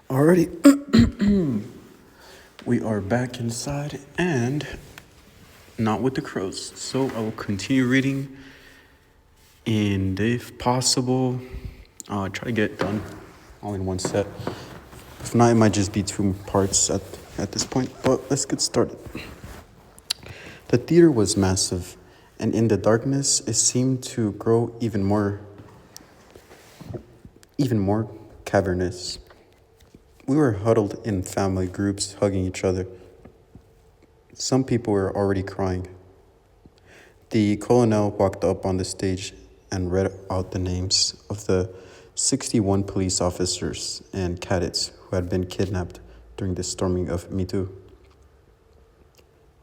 Alrighty, we are back inside and not with the crows. So I will continue reading, and if possible, try to get it done all in one set. If not, it might just be two parts at this point. But let's get started. The theater was massive, and in the darkness, it seemed to grow even more cavernous. We were huddled in family groups, hugging each other. Some people were already crying. The colonel walked up on the stage and read out the names of the 61 police officers and cadets who had been kidnapped during the storming of Mitu.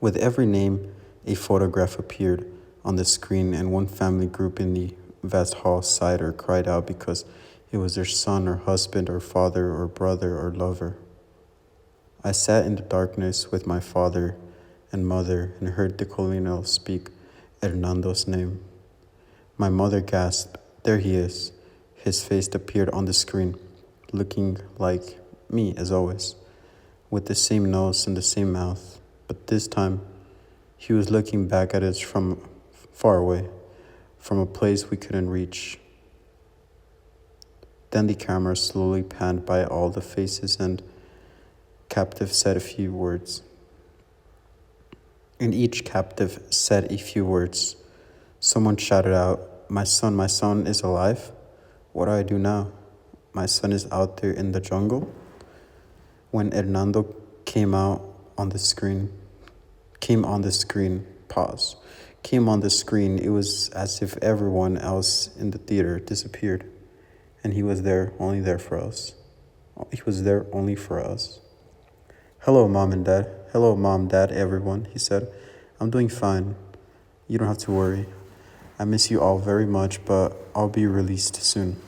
With every name, a photograph appeared on the screen, and one family group in the vast hall sighed or cried out because it was their son or husband or father or brother or lover. I sat in the darkness with my father and mother and heard the colonel speak Hernando's name. My mother gasped, "There he is." His face appeared on the screen, looking like me as always, with the same nose and the same mouth, but this time he was looking back at us from far away, from a place we couldn't reach. Then the camera slowly panned by all the faces and captive said a few words. And each captive said a few words. Someone shouted out, my son is alive? What do I do now? My son is out there in the jungle?" When Hernando came on the screen, it was as if everyone else in the theater disappeared, and he was there, only there for us. He was there only for us. "Hello, Mom and Dad. Hello, Mom, Dad, everyone," he said. "I'm doing fine. You don't have to worry. I miss you all very much, but I'll be released soon.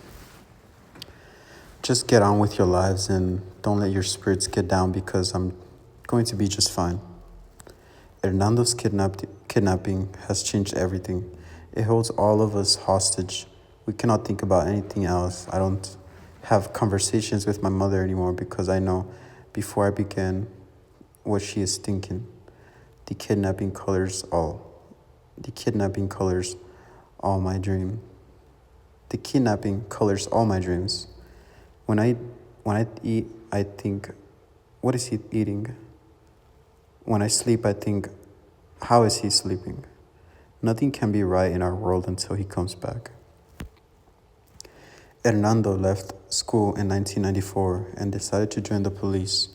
Just get on with your lives and don't let your spirits get down because I'm going to be just fine." Hernando's kidnapping has changed everything. It holds all of us hostage. We cannot think about anything else. I don't have conversations with my mother anymore because I know before I begin what she is thinking. The kidnapping colors all my dream. The kidnapping colors all my dreams. When I eat, I think, what is he eating? When I sleep, I think, how is he sleeping? Nothing can be right in our world until he comes back. Hernando left school in 1994 and decided to join the police.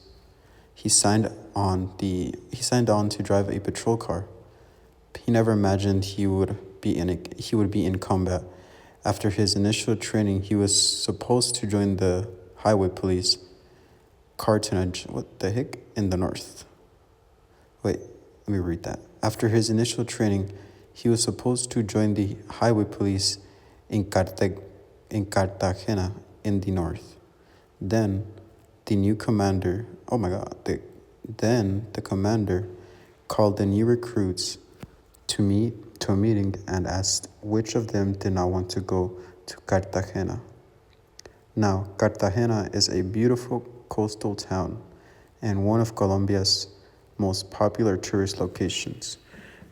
He signed on to drive a patrol car. He never imagined he would be in combat. After his initial training, he was supposed to join the highway police cartonnage, in the north. Wait, let me read that. After his initial training, he was supposed to join the highway police in Cartagena in the north. Then the new commander, the commander called the new recruits to a meeting and asked which of them did not want to go to Cartagena. Now, Cartagena is a beautiful coastal town and one of Colombia's most popular tourist locations,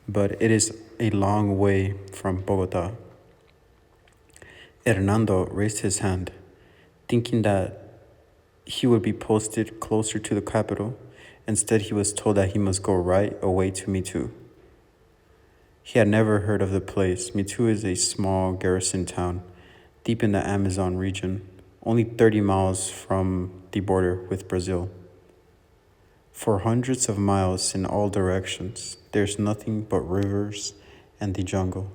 but it is a long way from Bogota. Hernando raised his hand, thinking that he would be posted closer to the capital. Instead, he was told that he must go right away to Mitu. He had never heard of the place. Mitu is a small garrison town deep in the Amazon region, only 30 miles from the border with Brazil. For hundreds of miles in all directions, there's nothing but rivers and the jungle.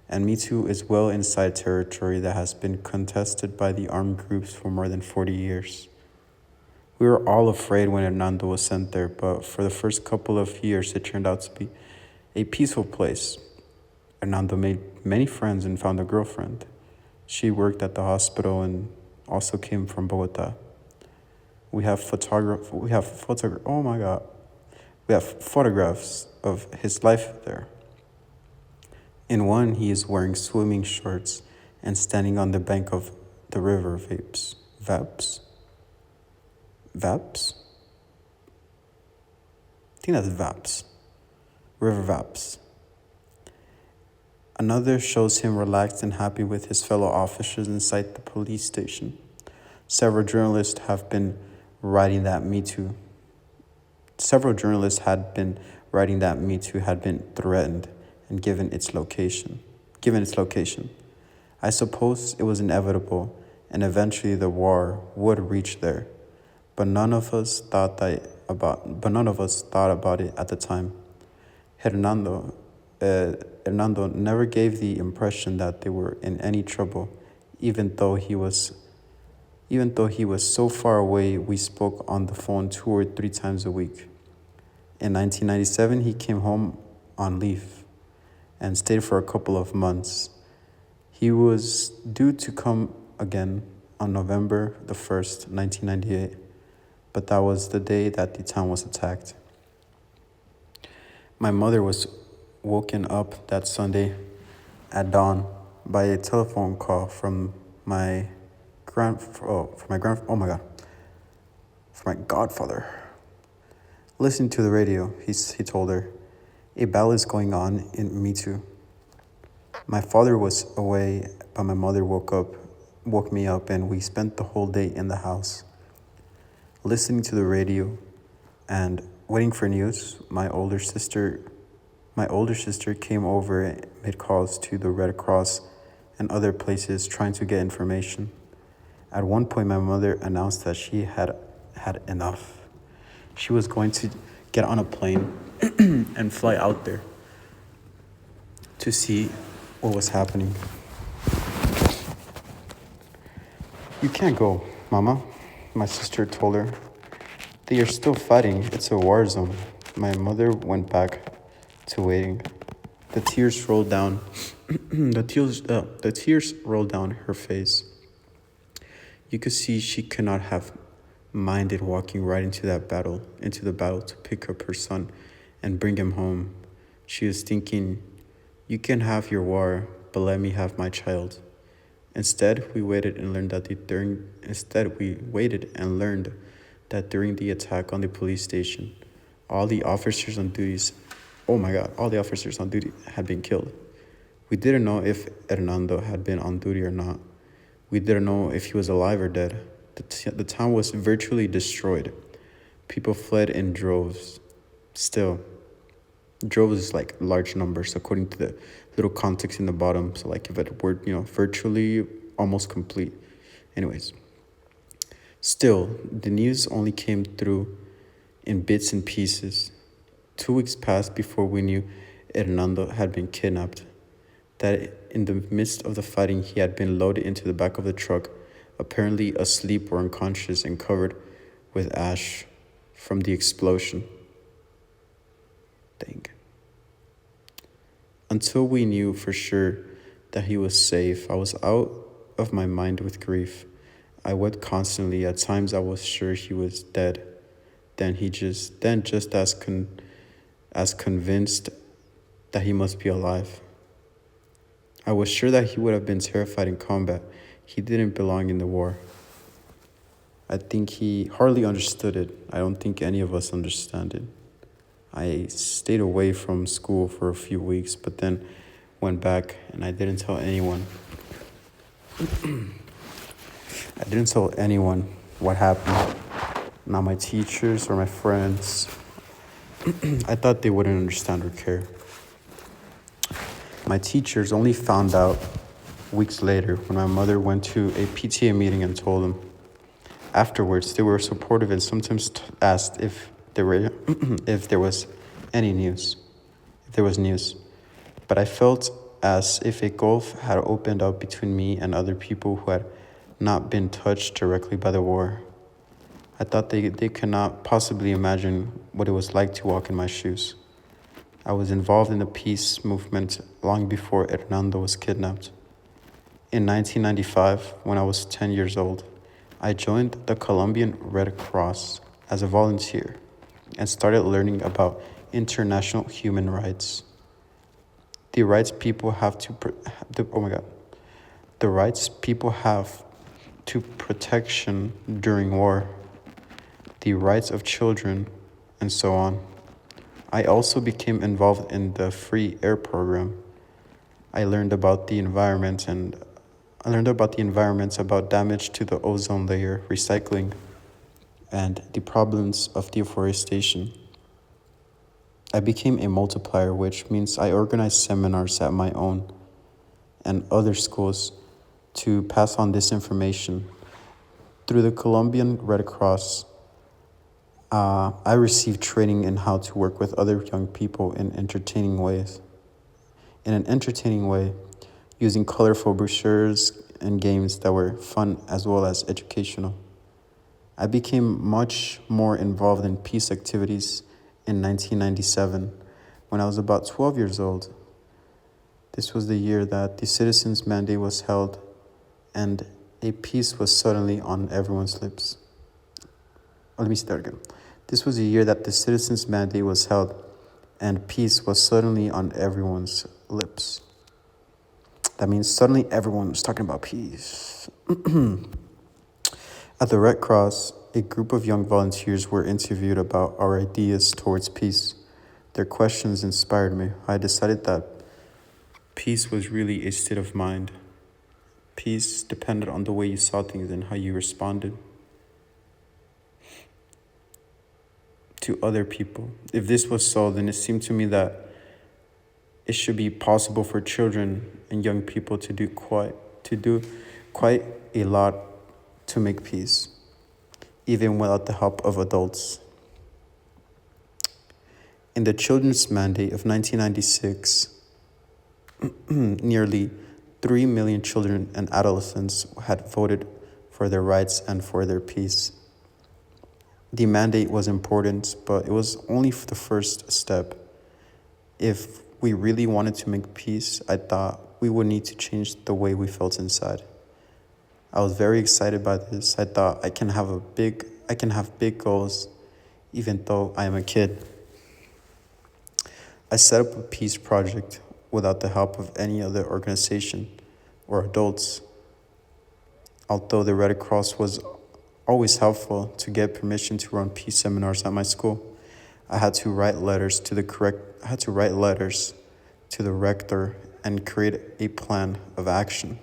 And Mitu is well inside territory that has been contested by the armed groups for more than 40 years. We were all afraid when Hernando was sent there, but for the first couple of years, it turned out to be a peaceful place. Hernando made many friends and found a girlfriend. She worked at the hospital and also came from Bogota. We have photographs of his life there. In one, he is wearing swimming shorts and standing on the bank of the river Vapes. Vaps? I think that's Vaps. River Vaps. Another shows him relaxed and happy with his fellow officers inside the police station. Several journalists have been writing that Me Too. Several journalists had been writing that Me Too had been threatened and given its location. I suppose it was inevitable, and eventually the war would reach there. But none of us thought about it at the time. Hernando, Hernando never gave the impression that they were in any trouble, even though he was so far away. We spoke on the phone 2 or 3 times a week. In 1997, he came home on leave and stayed for a couple of months. He was due to come again on November the 1st, 1998, but that was the day that the town was attacked. My mother was woken up that Sunday at dawn by a telephone call from my godfather. Listen to the radio, he told her. A battle is going on in Me Too. My father was away, but my mother woke me up, and we spent the whole day in the house, listening to the radio and waiting for news. My older sister came over and made calls to the Red Cross and other places trying to get information. At one point, my mother announced that she had had enough. She was going to get on a plane and fly out there to see what was happening. You can't go, Mama, my sister told her. They are still fighting. It's a war zone. My mother went back to waiting. The tears rolled down. The tears rolled down her face. You could see she could not have minded walking right into the battle to pick up her son and bring him home. She was thinking, you can have your war, but let me have my child. Instead, we waited and learned that during the attack on the police station, all the officers on duty had been killed. We didn't know if Hernando had been on duty or not. We didn't know if he was alive or dead. The town was virtually destroyed. People fled in droves. Still, droves is like large numbers according to the little context in the bottom. So like if it were, virtually almost complete. Anyways, still, the news only came through in bits and pieces. 2 weeks passed before we knew Hernando had been kidnapped. That in the midst of the fighting, he had been loaded into the back of the truck, apparently asleep or unconscious and covered with ash from the explosion. Dang. Until we knew for sure that he was safe, I was out of my mind with grief. I wept constantly. At times I was sure he was dead. Then just as convinced that he must be alive. I was sure that he would have been terrified in combat. He didn't belong in the war. I think he hardly understood it. I don't think any of us understand it. I stayed away from school for a few weeks, but then went back, and I didn't tell anyone. I didn't tell anyone what happened. Not my teachers or my friends. I thought they wouldn't understand or care. My teachers only found out weeks later when my mother went to a PTA meeting and told them. Afterwards, they were supportive and sometimes asked if there was news. But I felt as if a gulf had opened up between me and other people who had not been touched directly by the war. I thought they could not possibly imagine what it was like to walk in my shoes. I was involved in the peace movement long before Hernando was kidnapped. In 1995, when I was 10 years old, I joined the Colombian Red Cross as a volunteer and started learning about international human rights. The rights people have to protection during war. the rights of children, and so on. I also became involved in the free air program. I learned about the environment and I learned about the environment, about damage to the ozone layer, recycling, and the problems of deforestation. I became a multiplier, which means I organized seminars at my own and other schools to pass on this information. Through the Colombian Red Cross, I received training in how to work with other young people in entertaining ways. In an entertaining way, using colorful brochures and games that were fun as well as educational. I became much more involved in peace activities in 1997 when I was about 12 years old. This was the year that the Citizens' Mandate was held and a peace was suddenly on everyone's lips. Let me start again. This was the year that the Citizens' Mandate was held and peace was suddenly on everyone's lips. That means suddenly everyone was talking about peace. At the Red Cross, a group of young volunteers were interviewed about our ideas towards peace. Their questions inspired me. I decided that peace was really a state of mind. Peace depended on the way you saw things and how you responded to other people. If this was so, then it seemed to me that it should be possible for children and young people to do quite a lot to make peace, even without the help of adults. In the Children's Mandate of 1996, nearly 3 million children and adolescents had voted for their rights and for their peace. The mandate was important, but it was only the first step. If we really wanted to make peace, I thought we would need to change the way we felt inside. I was very excited by this. I thought I can have big goals, even though I am a kid. I set up a peace project without the help of any other organization or adults. Although the Red Cross was always helpful to get permission to run peace seminars at my school, I had to write letters to the rector and create a plan of action.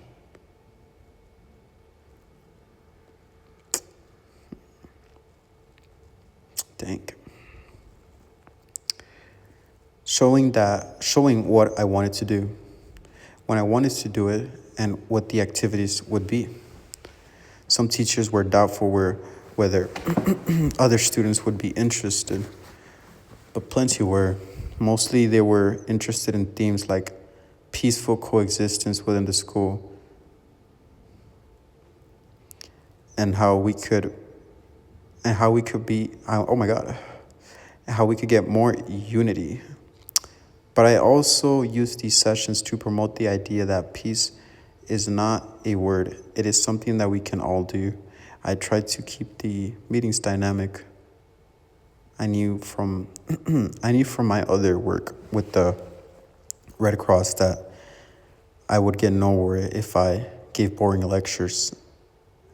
Dang. Showing what I wanted to do, when I wanted to do it, and what the activities would be. Some teachers were doubtful whether other students would be interested, but plenty were. Mostly they were interested in themes like peaceful coexistence within the school and how we could get more unity. But I also used these sessions to promote the idea that peace is not a word. It is something that we can all do. I tried to keep the meetings dynamic. I knew from my other work with the Red Cross that I would get nowhere if I gave boring lectures.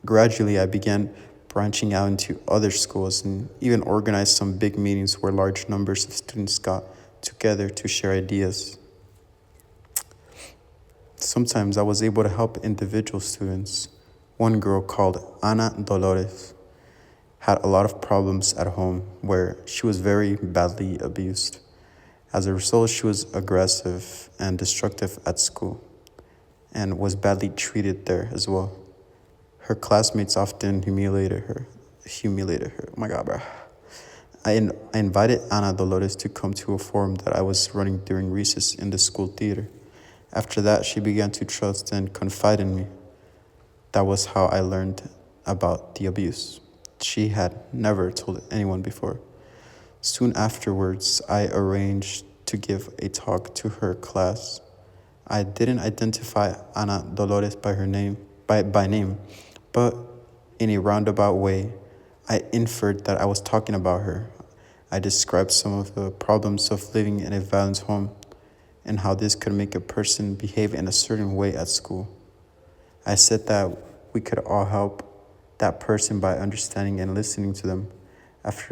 Gradually, I began branching out into other schools and even organized some big meetings where large numbers of students got together to share ideas. Sometimes I was able to help individual students. One girl called Ana Dolores had a lot of problems at home where she was very badly abused. As a result, she was aggressive and destructive at school and was badly treated there as well. Her classmates often humiliated her. Oh my God, bro. I invited Ana Dolores to come to a forum that I was running during recess in the school theater. After that, she began to trust and confide in me. That was how I learned about the abuse. She had never told anyone before. Soon afterwards, I arranged to give a talk to her class. I didn't identify Ana Dolores by name, but in a roundabout way, I inferred that I was talking about her. I described some of the problems of living in a violent home and how this could make a person behave in a certain way at school. I said that we could all help that person by understanding and listening to them. After